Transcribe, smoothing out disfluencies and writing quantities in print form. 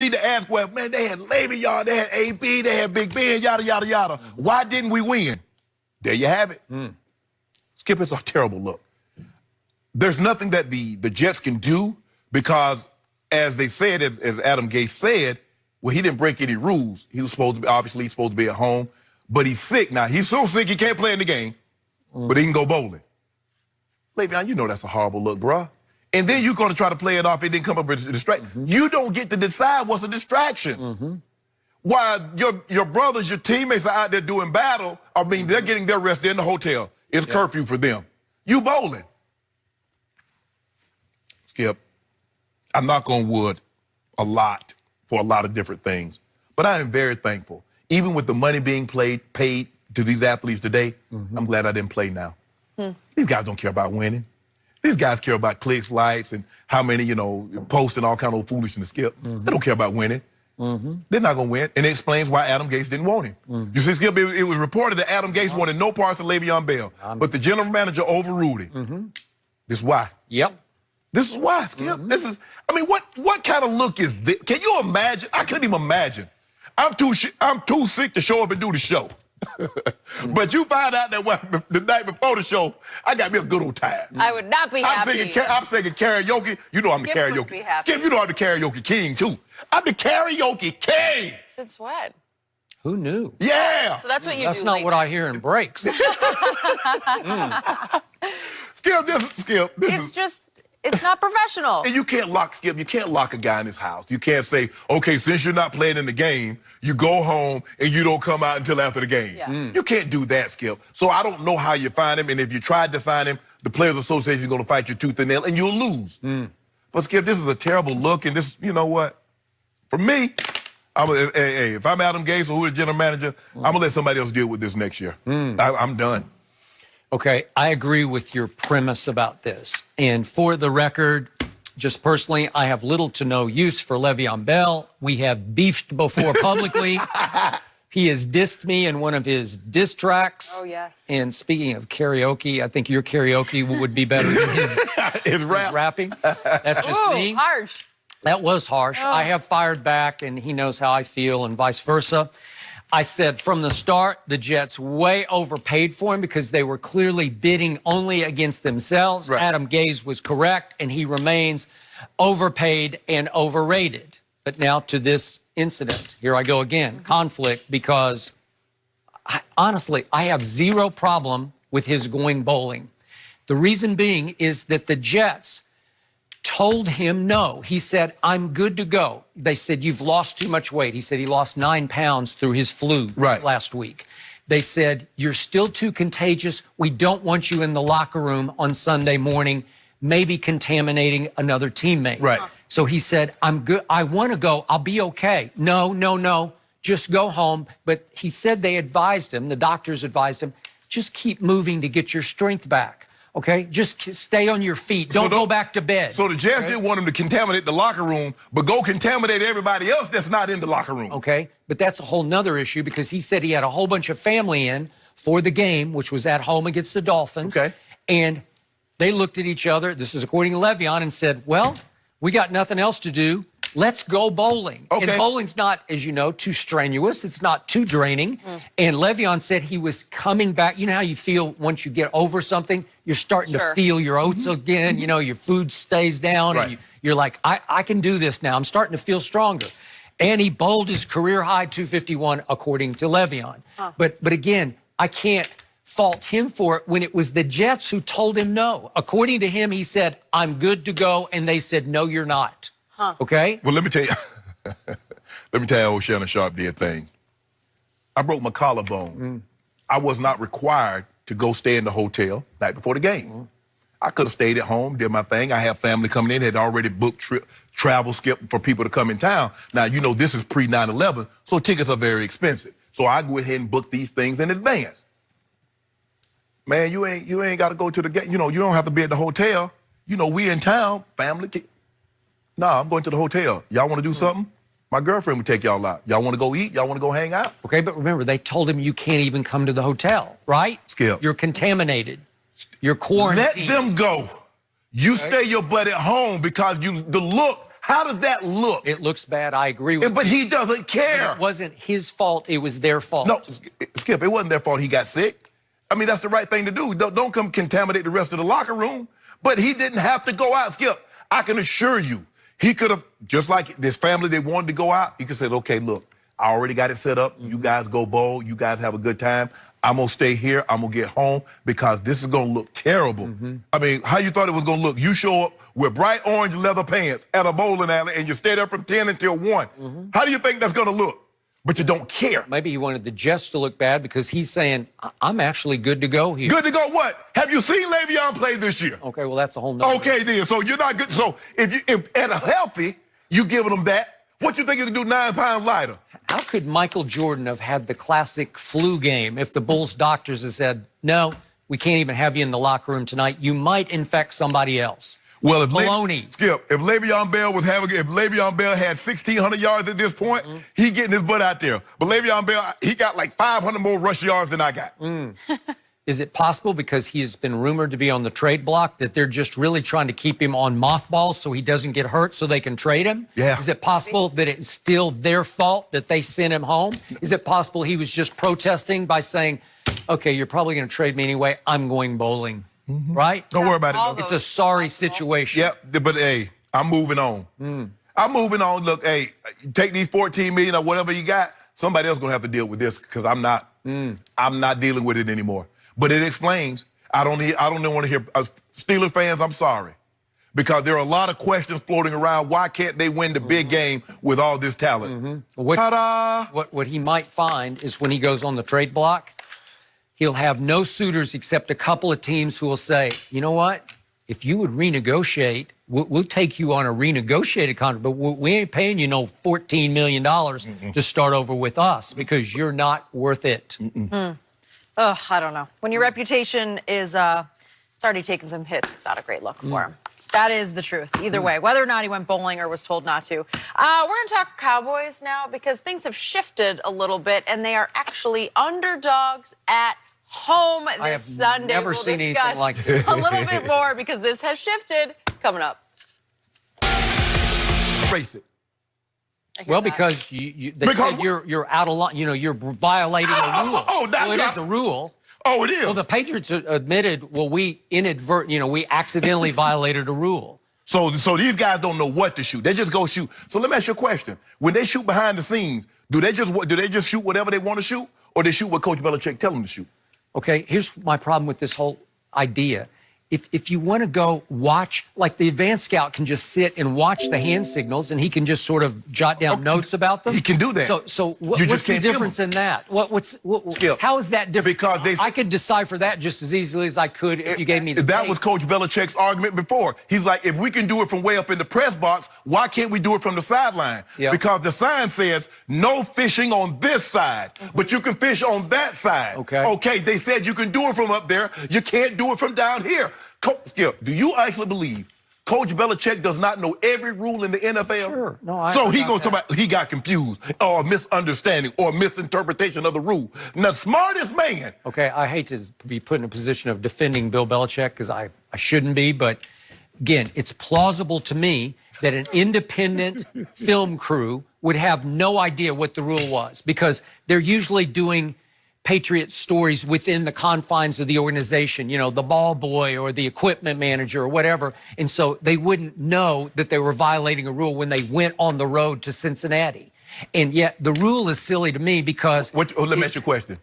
need to ask, well, man, they had Le'Veon, they had AB, they had Big Ben, yada, yada, yada. Why didn't we win? There you have it. Skip, it's a terrible look. There's nothing that the Jets can do because, as they said, as Adam Gase said, well, he didn't break any rules. He was supposed to be, obviously, he's supposed to be at home, but he's sick now. He's so sick he can't play in the game, but he can go bowling. Le'Veon, you know that's a horrible look, bruh. And then you're going to try to play it off. It didn't come up with a distraction. You don't get to decide what's a distraction. While your brothers, your teammates are out there doing battle, I mean, they're getting their rest in the hotel. It's curfew for them. You bowling. Skip, I knock on wood a lot for a lot of different things, but I am very thankful. Even with the money being paid to these athletes today, I'm glad I didn't play now. These guys don't care about winning. These guys care about clicks, likes, and how many, posts and all kind of foolishness, Skip. They don't care about winning. They're not going to win. And it explains why Adam Gase didn't want him. You see, Skip, it was reported that Adam Gase wanted no parts of Le'Veon Bell, but the general manager overruled him. This is why. This is why, Skip. This is, I mean, what kind of look is this? Can you imagine? I couldn't even imagine. I'm too sick to show up and do the show. But you find out that the night before the show, I got me a good old time. I would not be happy. I'm singing karaoke. You know I'm the karaoke. Be happy. Skip, you know I'm the karaoke king, too. I'm the karaoke king. Since when? Who knew? Yeah. So that's what you do. That's not what I hear in breaks. Skip, this is just, it's not professional. And you can't lock, Skip, you can't lock a guy in his house. You can't say, okay, since you're not playing in the game, you go home and you don't come out until after the game. You can't do that, Skip. So I don't know how you find him, and if you tried to find him, the Players Association is going to fight you tooth and nail, and you'll lose. But, Skip, this is a terrible look, and this, you know what? For me, if I'm Adam Gase or who's the general manager, I'm going to let somebody else deal with this next year. I'm done. Okay, I agree with your premise about this. And for the record, just personally, I have little to no use for Le'Veon Bell. We have beefed before publicly. He has dissed me in one of his diss tracks. Oh, yes. And speaking of karaoke, I think your karaoke would be better than his rapping. That's just me. Harsh. That was harsh. I have fired back, and he knows how I feel, and vice versa. I said from the start, the Jets way overpaid for him because they were clearly bidding only against themselves. Right. Adam Gase was correct, and he remains overpaid and overrated. But now to this incident. Here I go again. Conflict, because honestly, I have zero problem with his going bowling. The reason being is that the Jets told him no. He said, I'm good to go. They said, you've lost too much weight. He said he lost 9 pounds through his flu last week. They said, you're still too contagious. We don't want you in the locker room on Sunday morning, maybe contaminating another teammate. Right. So he said, I'm good. I want to go. I'll be okay. No. Just go home. But he said they advised him, the doctors advised him, just keep moving to get your strength back. Okay, just stay on your feet. Don't go back to bed. So the Jets didn't want him to contaminate the locker room, but go contaminate everybody else that's not in the locker room. Okay, but that's a whole nother issue because he said he had a whole bunch of family in for the game, which was at home against the Dolphins. Okay. And they looked at each other, this is according to Le'Veon, and said, well, we got nothing else to do. Let's go bowling. Okay. And bowling's not, as you know, too strenuous. It's not too draining. And Le'Veon said he was coming back. You know how you feel once you get over something? You're starting to feel your oats again. You know, your food stays down. Right. And you're like, I can do this now. I'm starting to feel stronger. And he bowled his career high 251, according to Le'Veon. But again, I can't fault him for it when it was the Jets who told him no. According to him, he said, I'm good to go. And they said, no, you're not. Okay? Well, let me tell you how old Shannon Sharp did thing. I broke my collarbone. I was not required to go stay in the hotel night before the game. I could have stayed at home, did my thing. I had family coming in, had already booked travel, Skip, for people to come in town. Now, you know, this is pre-9/11, so tickets are very expensive. So I go ahead and book these things in advance. Man, you ain't got to go to the game. You know, you don't have to be at the hotel. You know, we in town, family. Nah, I'm going to the hotel. Y'all want to do something? My girlfriend would take y'all out. Y'all want to go eat? Y'all want to go hang out? Okay, but remember, they told him you can't even come to the hotel, right? Skip. You're contaminated. You're quarantined. Let them go. You stay your butt at home because the look How does that look? It looks bad. I agree with But you. he doesn't care. It wasn't his fault. It was their fault. No, Skip, it wasn't their fault he got sick. I mean, that's the right thing to do. Don't come contaminate the rest of the locker room. But he didn't have to go out, Skip. I can assure you, he could have, just like this family, they wanted to go out, he could have said, okay, look, I already got it set up. You guys go bowl. You guys have a good time. I'm going to stay here. I'm going to get home because this is going to look terrible. I mean, how you thought it was going to look? You show up with bright orange leather pants at a bowling alley and you stay there from 10 until 1. How do you think that's going to look? But you don't care. Maybe he wanted the Jets to look bad because he's saying, I'm actually good to go here. Good to go what? Have you seen Le'Veon play this year? Okay, well, that's a whole nother. Okay, then. So you're not good. So if at a healthy, you giving them that, what you think you can do 9 pounds lighter? How could Michael Jordan have had the classic flu game if the Bulls doctors had said, no, we can't even have you in the locker room tonight. You might infect somebody else. Well, if Skip, if Le'Veon Bell if Le'Veon Bell had 1,600 yards at this point, he getting his butt out there. But Le'Veon Bell, he got like 500 more rush yards than I got. Is it possible, because he has been rumored to be on the trade block, that they're just really trying to keep him on mothballs so he doesn't get hurt so they can trade him? Yeah. Is it possible that it's still their fault that they sent him home? Is it possible he was just protesting by saying, okay, you're probably going to trade me anyway, I'm going bowling, right? Don't worry about it. It's a sorry situation. Yep, but hey, I'm moving on. I'm moving on. Look, hey, take these 14 million or whatever you got. Somebody else gonna have to deal with this because I'm not dealing with it anymore. But it explains. I don't want to hear Steelers fans. I'm sorry, because there are a lot of questions floating around. Why can't they win the big game with all this talent? Ta-da! What he might find is when he goes on the trade block, he'll have no suitors except a couple of teams who will say, you know what? If you would renegotiate, we'll take you on a renegotiated contract, but we ain't paying you no $14 million to start over with us because you're not worth it. Ugh, I don't know. When your reputation is, it's already taken some hits, it's not a great look for him. That is the truth, either way, whether or not he went bowling or was told not to. We're going to talk Cowboys now because things have shifted a little bit, and they are actually underdogs at home this Sunday. Never seen anything like this. A little bit more because this has shifted. Coming up. Race it. Well, because they said you're out of line. You know, you're violating a rule. It is a rule. Oh, it is. Well, the Patriots admitted, well, we accidentally violated a rule. So these guys don't know what to shoot. They just go shoot. So let me ask you a question. When they shoot behind the scenes, do they just shoot whatever they want to shoot, or they shoot what Coach Belichick tell them to shoot? Okay, here's my problem with this whole idea. If you want to go watch, like the advanced scout can just sit and watch the hand signals, and he can just sort of jot down notes about them. He can do that. So what's the difference in that? How is that different? Because I could decipher that just as easily as I could if you gave me the That tape. was Coach Belichick's argument before. He's like, if we can do it from way up in the press box, why can't we do it from the sideline? Yeah. Because the sign says no fishing on this side, but you can fish on that side. Okay, they said you can do it from up there. You can't do it from down here. Skip, do you actually believe Coach Belichick does not know every rule in the NFL? Sure. No, So he goes about, he got confused or misunderstanding or misinterpretation of the rule. Now, the smartest man. Okay, I hate to be put in a position of defending Bill Belichick because I shouldn't be, but again, it's plausible to me that an independent film crew would have no idea what the rule was because they're usually doing Patriot stories within the confines of the organization, you know, the ball boy or the equipment manager or whatever. And so they wouldn't know that they were violating a rule when they went on the road to Cincinnati. And yet the rule is silly to me because... Let me ask you a question.